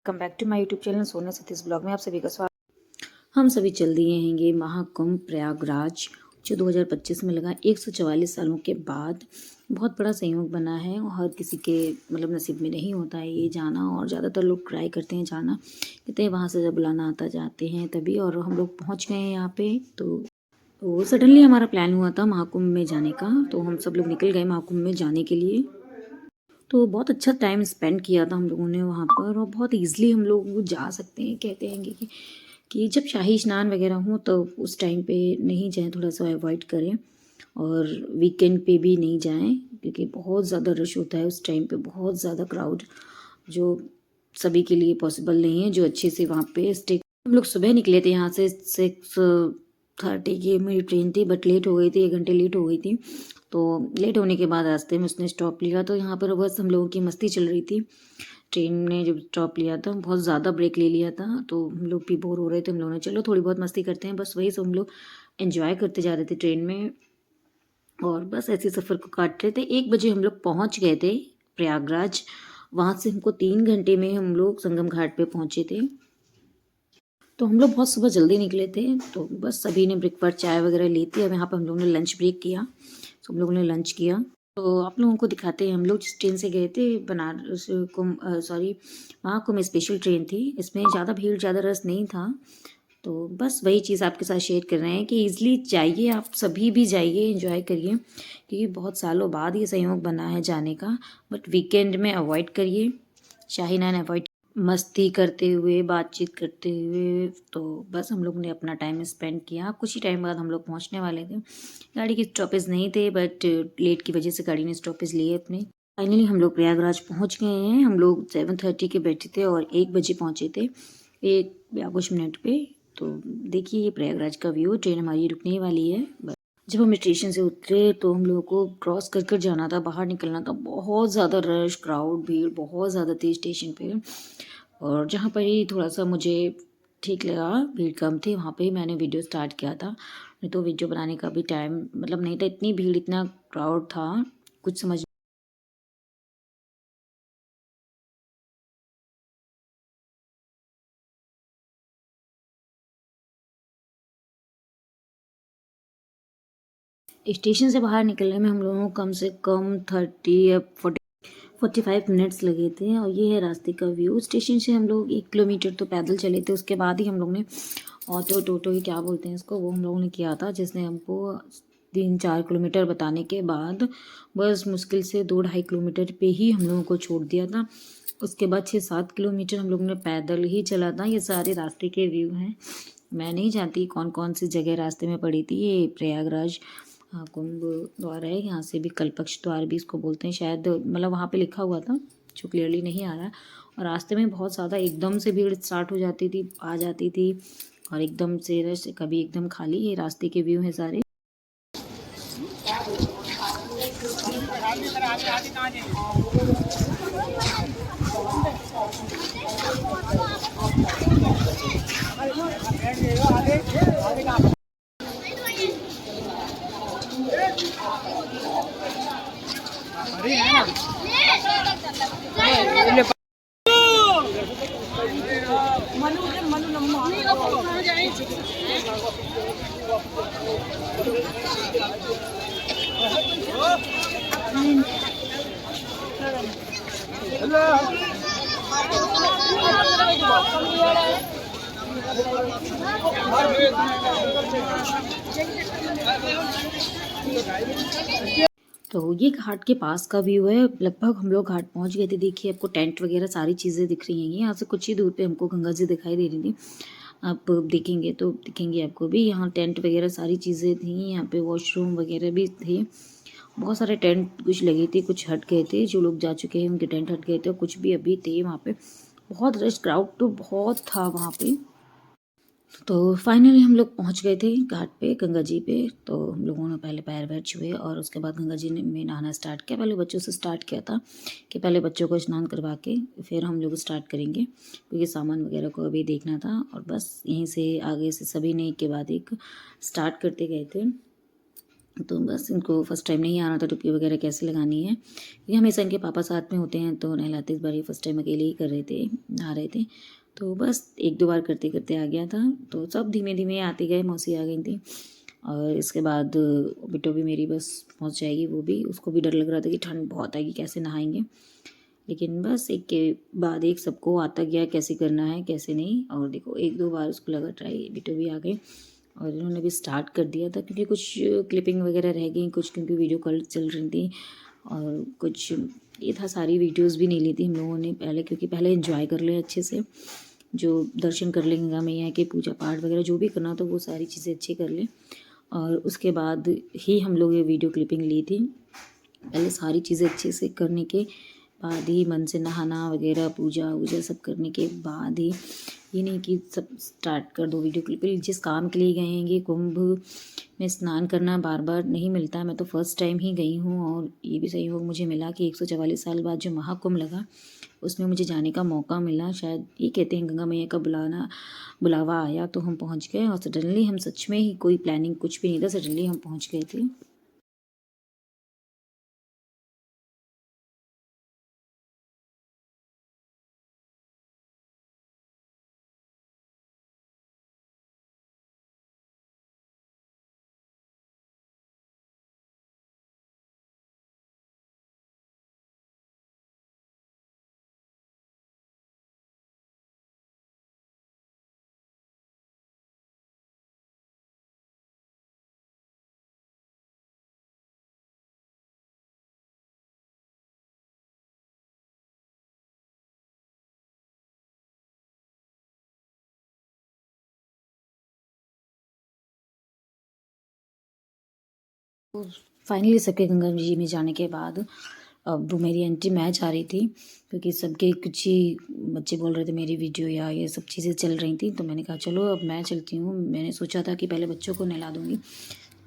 Welcome back to my YouTube channel Sona Satish blog में आप सभी का स्वागत। हम सभी चल दिए हैंगे महाकुंभ प्रयागराज जो 2025 में लगा। 144 सालों के बाद बहुत बड़ा संयोग बना है और हर किसी के नसीब में नहीं होता है ये जाना, और ज़्यादातर लोग ट्राई करते हैं जाना, कहते हैं वहाँ से जब बुलाना आता जाते हैं तभी। और हम लोग पहुँच गए हैं यहाँ पे। तो सडनली हमारा प्लान हुआ था महाकुंभ में जाने का, तो हम सब लोग निकल गए महाकुंभ में जाने के लिए। तो बहुत अच्छा टाइम स्पेंड किया था हम लोगों ने वहाँ पर, और बहुत ईज़िली हम लोग जा सकते हैं। कहते हैं कि जब शाही स्नान वगैरह हो तो उस टाइम पे नहीं जाएं, थोड़ा सा अवॉइड करें, और वीकेंड पे भी नहीं जाएं क्योंकि बहुत ज़्यादा रश होता है उस टाइम पे, बहुत ज़्यादा क्राउड, जो सभी के लिए पॉसिबल नहीं है जो अच्छे से वहाँ पे स्टे। हम लोग सुबह निकले थे यहाँ से 6:30 की मेरी ट्रेन थी, बट लेट हो गई थी, 1 घंटे लेट हो गई थी। तो लेट होने के बाद रास्ते में उसने स्टॉप लिया, तो यहाँ पर बस हम लोगों की मस्ती चल रही थी। ट्रेन ने जब स्टॉप लिया था बहुत ज़्यादा ब्रेक ले लिया था, तो हम लोग भी बोर हो रहे थे। हम लोगों ने चलो थोड़ी बहुत मस्ती करते हैं, बस वही सब हम लोग एंजॉय करते जा रहे थे ट्रेन में, और बस ऐसे सफ़र को काट रहे थे। 1 बजे हम लोग पहुँच गए थे प्रयागराज। वहाँ से हमको 3 घंटे में हम लोग संगम घाट पे पहुँचे थे। तो हम लोग बहुत सुबह जल्दी निकले थे, तो बस सभी ने ब्रेकफास्ट चाय वगैरह ली थी। अब यहाँ पर हम लोगों ने लंच ब्रेक किया, सब लोगों ने लंच किया। तो आप लोगों को दिखाते हैं हम लोग जिस ट्रेन से गए थे, बनारस महाकुंभ स्पेशल ट्रेन थी। इसमें ज़्यादा भीड़, ज़्यादा रस नहीं था। तो बस वही चीज़ आपके साथ शेयर कर रहे हैं कि ईज़िली जाइए, आप सभी भी जाइए, एंजॉय करिए, क्योंकि बहुत सालों बाद ये संयोग बना है जाने का। बट वीकेंड में अवॉइड करिए, शाही स्नान अवॉइड, मस्ती करते हुए, बातचीत करते हुए। तो बस हम लोग ने अपना टाइम स्पेंड किया। कुछ ही टाइम बाद हम लोग पहुंचने वाले थे। गाड़ी की स्टॉपेज नहीं थे, बट लेट की वजह से गाड़ी ने स्टॉपेज लिए अपने। फाइनली हम लोग प्रयागराज पहुंच गए हैं। हम लोग 7:30 के बैठे थे और 1 बजे पहुंचे थे, 1 या कुछ मिनट पे। तो देखिए ये प्रयागराज का व्यू। ट्रेन हमारी रुकने वाली है। जब हम स्टेशन से उतरे तो हम लोगों को क्रॉस कर कर जाना था, बाहर निकलना था। बहुत ज़्यादा रश, क्राउड, भीड़ बहुत ज़्यादा थी स्टेशन पे। और जहाँ पर ही थोड़ा सा मुझे ठीक लगा, भीड़ कम थी, वहाँ पे ही मैंने वीडियो स्टार्ट किया था। नहीं तो वीडियो बनाने का भी टाइम नहीं था, इतनी भीड़, इतना क्राउड था, कुछ समझ। स्टेशन से बाहर निकलने में हम लोगों को कम से कम 30 या 45 मिनट्स लगे थे। और ये है रास्ते का व्यू। स्टेशन से हम लोग 1 किलोमीटर तो पैदल चले थे, उसके बाद ही हम लोग ने ऑटो, टोटो ही क्या बोलते हैं इसको, वो हम लोगों ने किया था, जिसने हमको 3-4 किलोमीटर बताने के बाद बस मुश्किल से 2-2.5 किलोमीटर पे ही हम लोगों को छोड़ दिया था। उसके बाद 6-7 किलोमीटर हम लोगों ने पैदल ही चला था। ये सारे रास्ते के व्यू हैं। मैं नहीं जानती कौन कौन सी जगह रास्ते में पड़ी थी। ये प्रयागराज कुंभ द्वार है, यहाँ से भी कल्पक्ष द्वार भी इसको बोलते हैं शायद, वहाँ पे लिखा हुआ था जो क्लियरली नहीं आ रहा है। और रास्ते में बहुत ज़्यादा एकदम से भीड़ स्टार्ट हो जाती थी, आ जाती थी, और एकदम से रश, कभी एकदम खाली। ये रास्ते के व्यू हैं सारे। तो ये घाट के पास का व्यू है। लगभग हम लोग घाट पहुंच गए थे। देखिए आपको टेंट वगैरह सारी चीज़ें दिख रही हैं। यहाँ से कुछ ही दूर पे हमको गंगा जी दिखाई दे रही थी। आप देखेंगे तो दिखेंगे आपको भी, यहाँ टेंट वगैरह सारी चीज़ें थी। यहाँ पे वॉशरूम वगैरह भी थे। बहुत सारे टेंट कुछ लगे थे, कुछ हट गए थे। जो लोग जा चुके हैं उनके टेंट हट गए थे, और कुछ भी अभी थे वहाँ पे। बहुत रश, क्राउड तो बहुत था वहाँ पे। तो फाइनली हम लोग पहुंच गए थे घाट पे, गंगा जी पे। तो हम लोगों ने पहले पैर वैर छुए और उसके बाद गंगा जी में नहाना स्टार्ट किया। पहले बच्चों से स्टार्ट किया था कि पहले बच्चों को स्नान करवा के फिर हम लोग स्टार्ट करेंगे, क्योंकि सामान वगैरह को अभी देखना था। और बस यहीं से आगे से सभी ने एक के बाद एक स्टार्ट करते गए थे। तो बस इनको फर्स्ट टाइम नहीं आना था डुबकी वगैरह कैसे लगानी है। ये हमेशा इनके पापा साथ में होते हैं तो नहलाते, इस बार ये फर्स्ट टाइम अकेले ही कर रहे थे, नहा रहे थे। तो बस 1-2 बार करते करते आ गया था। तो सब धीमे धीमे आते गए, मौसी आ गई थी और इसके बाद बिट्टो भी मेरी बस पहुंच जाएगी, वो भी, उसको भी डर लग रहा था कि ठंड बहुत आएगी कैसे नहाएंगे। लेकिन बस एक के बाद एक सबको आता गया कैसे करना है कैसे नहीं। और देखो 1-2 बार उसको लगा ट्राई, बिट्टो भी आ गई और इन्होंने भी स्टार्ट कर दिया था क्योंकि कुछ क्लिपिंग वगैरह रह गई कुछ, क्योंकि वीडियो कॉल चल रही थी और कुछ ये था, सारी वीडियोस भी नहीं ली थी हम लोगों ने पहले, क्योंकि पहले एंजॉय कर ले अच्छे से, जो दर्शन कर ले गंगा मैया के, पूजा पाठ वगैरह जो भी करना तो वो सारी चीज़ें अच्छी कर ले और उसके बाद ही हम लोग ये वीडियो क्लिपिंग ली थी। पहले सारी चीज़ें अच्छे से करने के बाद ही, मन से नहाना वगैरह, पूजा वूजा सब करने के बाद ही, ये नहीं कि सब स्टार्ट कर दो वीडियो क्लिप। जिस काम के लिए गए हैं, ये कुंभ में स्नान करना बार बार नहीं मिलता, मैं तो फर्स्ट टाइम ही गई हूँ और ये भी सहयोग मुझे मिला कि 144 साल बाद जो महाकुंभ लगा उसमें मुझे जाने का मौका मिला। शायद ये कहते हैं गंगा मैया का बुलावा आया तो हम पहुँच गए और सडनली, हम सच में ही कोई प्लानिंग कुछ भी नहीं था, सडनली हम पहुँच गए थे। फाइनली सबके गंगा जी में जाने के बाद अब मेरी आंटी, मैं जा रही थी क्योंकि सबके कुछ ही बच्चे बोल रहे थे मेरी वीडियो या ये सब चीज़ें चल रही थी, तो मैंने कहा चलो अब मैं चलती हूँ। मैंने सोचा था कि पहले बच्चों को नहला दूँगी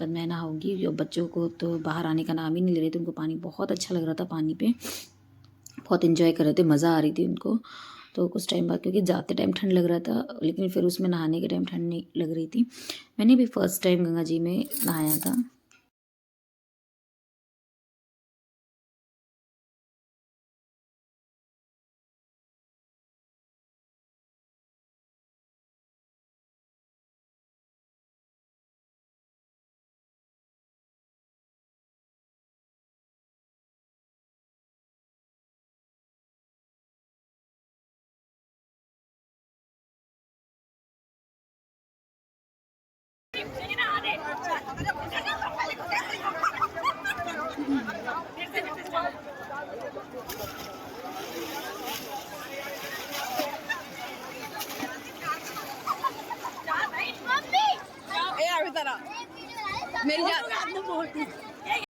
पर मैं नहाऊंगी, और बच्चों को तो बाहर आने का नाम ही नहीं ले रहे थे, उनको पानी बहुत अच्छा लग रहा था, पानी पे बहुत इन्जॉय कर रहे थे, मज़ा आ रही थी उनको। तो कुछ टाइम बाद, क्योंकि जाते टाइम ठंड लग रहा था लेकिन फिर उसमें नहाने के टाइम ठंड नहीं लग रही थी। मैंने भी फर्स्ट टाइम गंगा जी में नहाया था।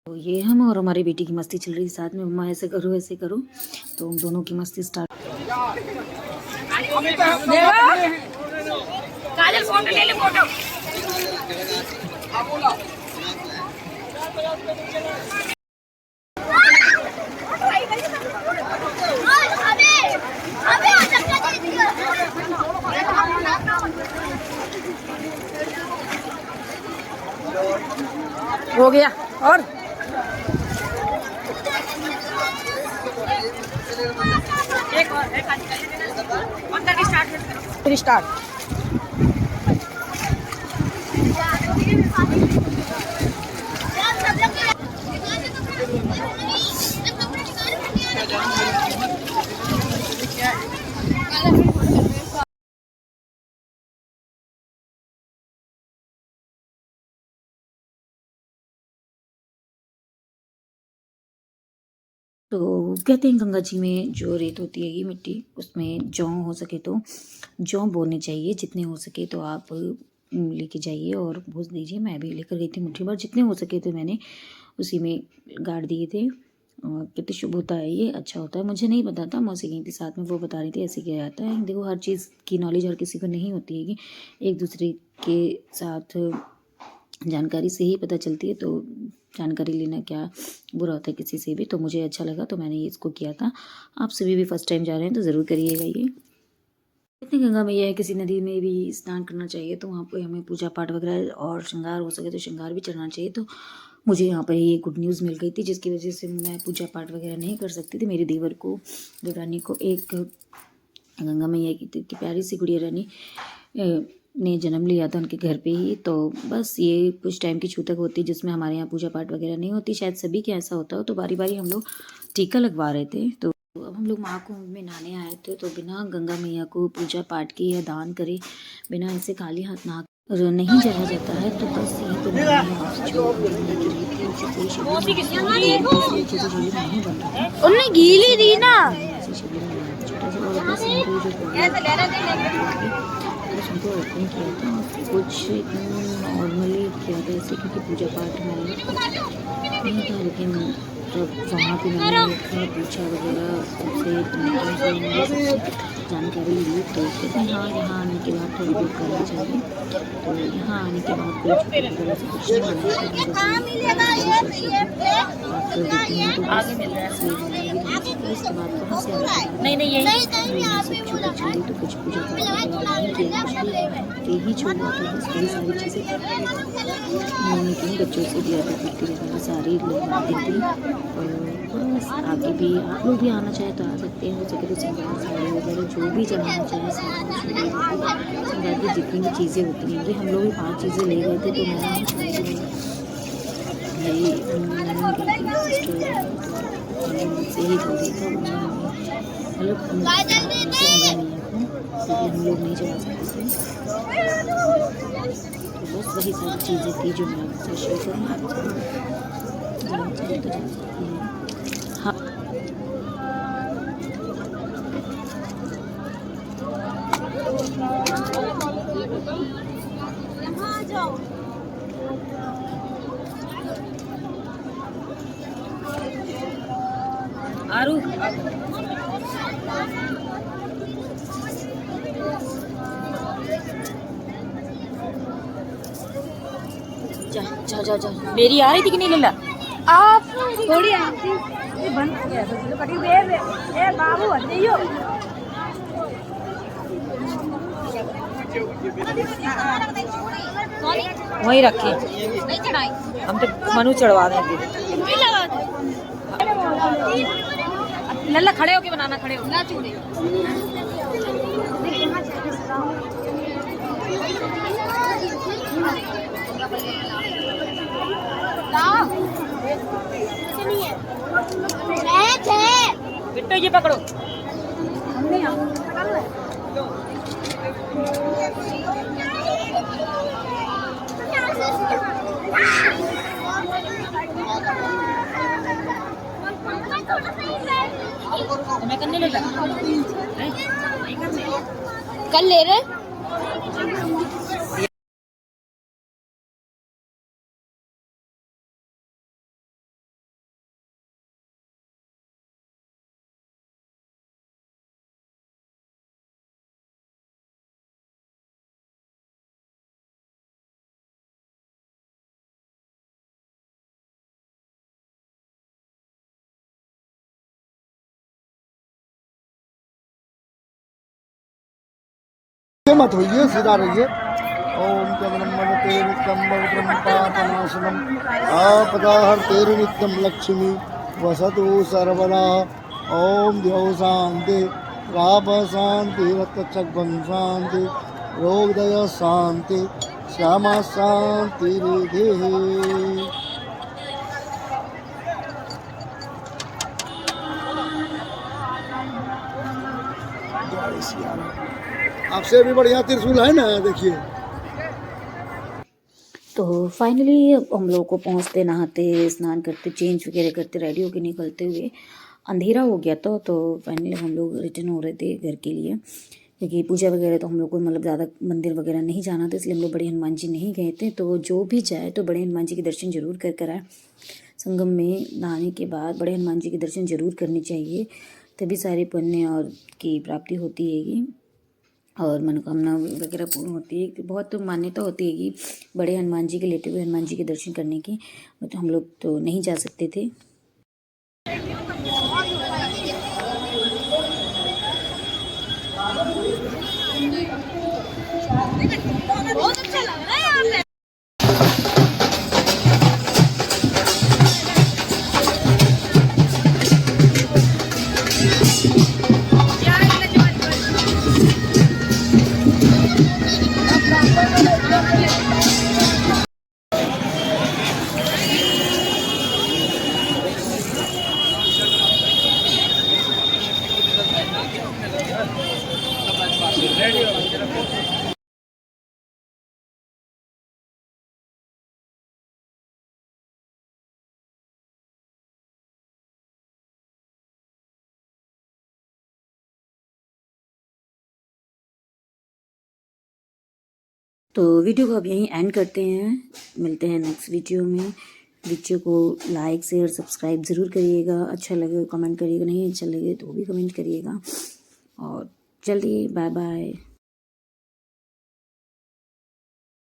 तो ये हम और हमारी बेटी की मस्ती चल रही साथ में, मम्मा ऐसे करो ऐसे करो, तो हम दोनों की मस्ती स्टार्ट। काजल फोटो ले ले, फोटो। हो गया और एक और स्टार्ट स्टार्ट। तो कहते हैं गंगा जी में जो रेत होती है, ये मिट्टी, उसमें जौ हो सके तो जौ बोने चाहिए, जितने हो सके तो आप लेके जाइए और भूज दीजिए। मैं भी लेकर गई थी मुट्ठी भर, जितने हो सके तो मैंने उसी में गाड़ दिए थे। और कितने शुभ होता है ये, अच्छा होता है, मुझे नहीं पता था, मौसी गई थी साथ में, वो बता रही थी ऐसे किया जाता है। देखो हर चीज़ की नॉलेज हर किसी को नहीं होती है, कि एक दूसरे के साथ जानकारी से ही पता चलती है, तो जानकारी लेना क्या बुरा होता है किसी से भी। तो मुझे अच्छा लगा तो मैंने ये इसको किया था। आप सभी भी फर्स्ट टाइम जा रहे हैं तो ज़रूर करिएगा ये। इतनी गंगा मैया है, किसी नदी में भी स्नान करना चाहिए तो वहाँ पे हमें पूजा पाठ वगैरह और श्रृंगार हो सके तो श्रृंगार भी चढ़ना चाहिए। तो मुझे यहाँ पर ये गुड न्यूज़ मिल गई थी, जिसकी वजह से मैं पूजा पाठ वगैरह नहीं कर सकती थी। मेरी देवरानी को एक गंगा मैया की प्यारी सी गुड़िया रानी ने जन्म लिया था उनके घर पे ही। तो बस ये कुछ टाइम की छूतक होती है जिसमें हमारे यहाँ पूजा पाठ वगैरह नहीं होती, शायद सभी के ऐसा होता हो। तो बारी बारी हम लोग टीका लगवा रहे थे। तो अब हम लोग महाकुंभ में नहाने आए थे, तो बिना गंगा मैया को पूजा पाठ की या दान करे, बिना ऐसे खाली हाथ नहा नहीं जाया जाता है। तो बस यहीं पर उन्हें गीली दी ना उनको ओपन किया था, कुछ नॉर्मली किया था ऐसे, क्योंकि पूजा पाठ में नहीं था। लेकिन तब वहाँ पे मैंने थोड़ा पूछा वगैरह सबसे जानकारी ली, तो कहते हैं हाँ यहाँ आने के बाद थोड़ा बहुत करना चाहिए। तो यहाँ आने के बाद कोई छोटी वगैरह से कुछ इसके बाद कहाँ से तो कुछ पूजा पाठ ही छोड़ा था। बस कई सारी चीज़ें मैंने की, बच्चों से दिया था, कुर्ती वगैरह सारी लगवाती थी। और बस आगे भी आप लोग भी आना चाहे तो आ सकते हैं। हो सके तो संगार साड़ी वगैरह जो भी चढ़ाना चाहे संगार की जितनी भी चीज़ें होती हैं, हम लोग भी 5 चीज़ें ले गए थे। तो मैंने से ही बोल दिया था, मतलब हम लोग नहीं चला सकते थे। तो बस वही सारी चीज़ें थी जो मैं आपसे शेयर करूँ। हाँ, आरू जा जा जा मेरी आ रही थी कि नहीं लल्ला? आप थोड़ी आती ये बंद हो गया तो कटी दे ए बाबू हट जाइयो। वहीं रखे नहीं चढ़ाई, हम तो मनु चढ़वा देंगे। लल्ला खड़े होके बनाना, खड़े हो ना चूड़े। बिट्टू ये पकड़ो। मैं करने लगा कल ले रहे मत होइए, सीधा रहिए। ओम जगन्मते नित्यं भद्रं पापनाशनम् आपदाहर्तेरु नित्यं लक्ष्मी वसतु सर्वदा। ओम द्यौ शांति राप शांति रक्तचक्रं शांति रोगदय शांति श्यामा शांति रिधि। आपसे भी बढ़िया त्रिशूल है ना, देखिए। तो फाइनली अब हम लोग को पहुँचते, नहाते, स्नान करते, चेंज वगैरह करते, रेडी होके निकलते हुए अंधेरा हो गया था। तो फाइनली हम लोग रिटर्न हो रहे थे घर के लिए, क्योंकि पूजा वगैरह तो हम लोग को मतलब ज़्यादा मंदिर वगैरह नहीं जाना था, इसलिए हम लोग बड़े हनुमान जी नहीं गए थे। तो जो भी जाए तो बड़े हनुमान जी के दर्शन जरूर कर आए। संगम में नहाने के बाद बड़े हनुमान जी के दर्शन जरूर करने चाहिए, तभी सारे पुण्य और की प्राप्ति होती हैगी और मनोकामना वगैरह पूर्ण होती है। बहुत मान्यता होती है कि बड़े हनुमान जी के लेटे हुए हनुमान जी के दर्शन करने की, तो हम लोग तो नहीं जा सकते थे। बहुत अच्छा लग रहा है यहाँ पे। तो वीडियो को अब यहीं एंड करते हैं, मिलते हैं नेक्स्ट वीडियो में। वीडियो को लाइक शेयर सब्सक्राइब ज़रूर करिएगा, अच्छा लगे कमेंट करिएगा, नहीं अच्छा लगे तो भी कमेंट करिएगा, और जल्दी बाय बाय।